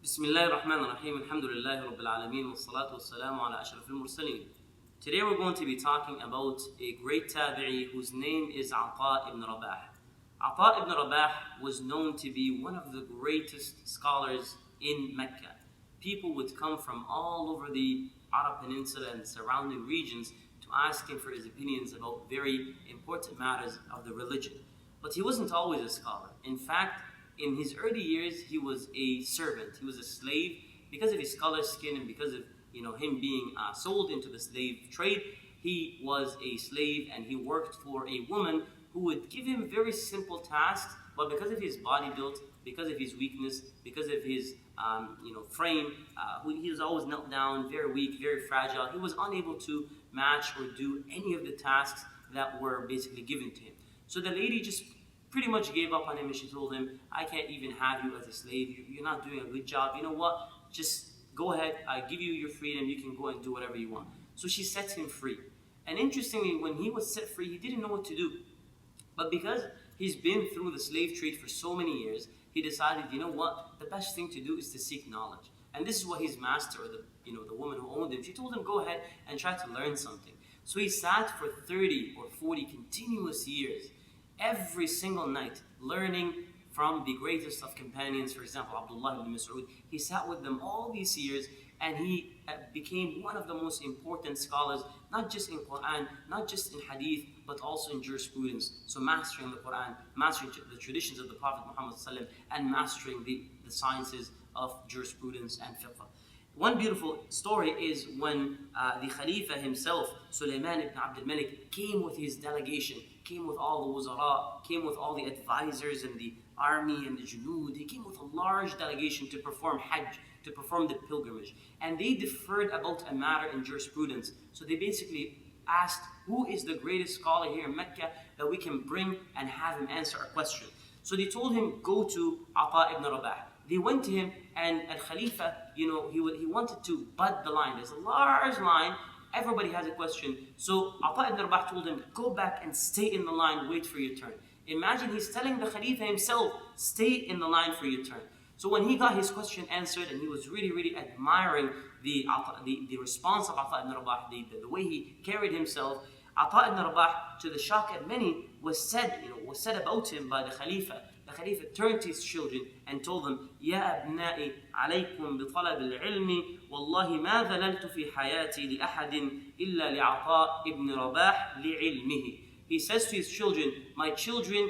Bismillah ar-Rahman ar-Rahim, alhamdulillahi rabbil alameen, wassalatu wassalamu ala ashrafil mursaleen. Today we're going to be talking about a great tabi'i whose name is Ataa ibn Rabah. Ataa ibn Rabah was known to be one of the greatest scholars in Mecca. People would come from all over the Arab Peninsula and surrounding regions to ask him for his opinions about very important matters of the religion. But he wasn't always a scholar. In fact, in his early years, he was a servant. He was a slave because of his scholar skin and because of him being sold into the slave trade. He was a slave and he worked for a woman who would give him very simple tasks, but because of his body build, because of his weakness, because of his frame, he was always knelt down, very weak, very fragile. He was unable to match or do any of the tasks that were basically given to him. So the lady just pretty much gave up on him and she told him, I can't even have you as a slave. You're not doing a good job. You know what? Just go ahead. I give you your freedom. You can go and do whatever you want. So she set him free. And interestingly, when he was set free, he didn't know what to do. But because he's been through the slave trade for so many years, he decided, you know what? The best thing to do is to seek knowledge. And this is what his master, or the woman who owned him, she told him, go ahead and try to learn something. So he sat for 30 or 40 continuous years, every single night, learning from the greatest of companions, for example, Abdullah ibn Mas'ud. He sat with them all these years and he became one of the most important scholars, not just in Quran, not just in Hadith, but also in jurisprudence. So mastering the Quran, mastering the traditions of the Prophet Muhammad ﷺ, and mastering the sciences of jurisprudence and fiqh. One beautiful story is when the Khalifa himself, Sulaiman ibn Abdul Malik, came with his delegation, came with all the wuzara, came with all the advisors and the army and the junud. He came with a large delegation to perform Hajj, to perform the pilgrimage. And they differed about a matter in jurisprudence. So they basically asked, who is the greatest scholar here in Mecca that we can bring and have him answer our question? So they told him, go to Ataa ibn Rabah. They went to him and Al-Khalifa, he wanted to bud the line. There's a large line. Everybody has a question. So Ataa ibn Rabah told him, go back and stay in the line, wait for your turn. Imagine he's telling the Khalifa himself, stay in the line for your turn. So when he got his question answered and he was really, really admiring the response of Ataa ibn Rabah, the way he carried himself, Ataa ibn Rabah, to the shock of many, was said about him by the Khalifa. The Khalifa turned to his children and told them, يا أبنائي عليكم بطلب العلم والله ما ذللت في حياتي لأحد إلا لعطاء ابن رباح لعلمه. He says to his children, my children,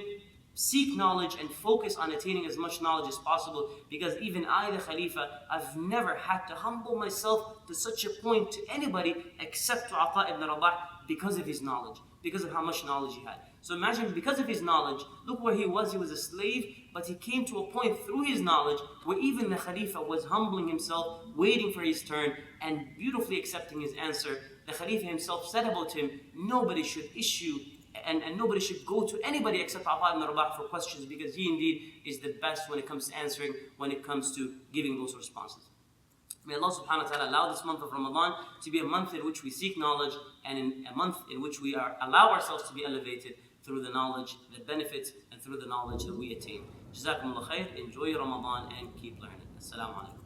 seek knowledge and focus on attaining as much knowledge as possible, because even I, the Khalifa, I've never had to humble myself to such a point to anybody except to Ataa ibn Rabah because of his knowledge, because of how much knowledge he had. So imagine, because of his knowledge, look where he was a slave, but he came to a point through his knowledge where even the Khalifa was humbling himself, waiting for his turn, and beautifully accepting his answer. The Khalifa himself said about him, nobody should issue and nobody should go to anybody except Ataa ibn Rabah for questions, because he indeed is the best when it comes to answering, when it comes to giving those responses. May Allah subhanahu wa ta'ala allow this month of Ramadan to be a month in which we seek knowledge, and in a month in which we allow ourselves to be elevated through the knowledge that benefits and through the knowledge that we attain. Jazakumullah khair, enjoy Ramadan and keep learning. Assalamu alaikum.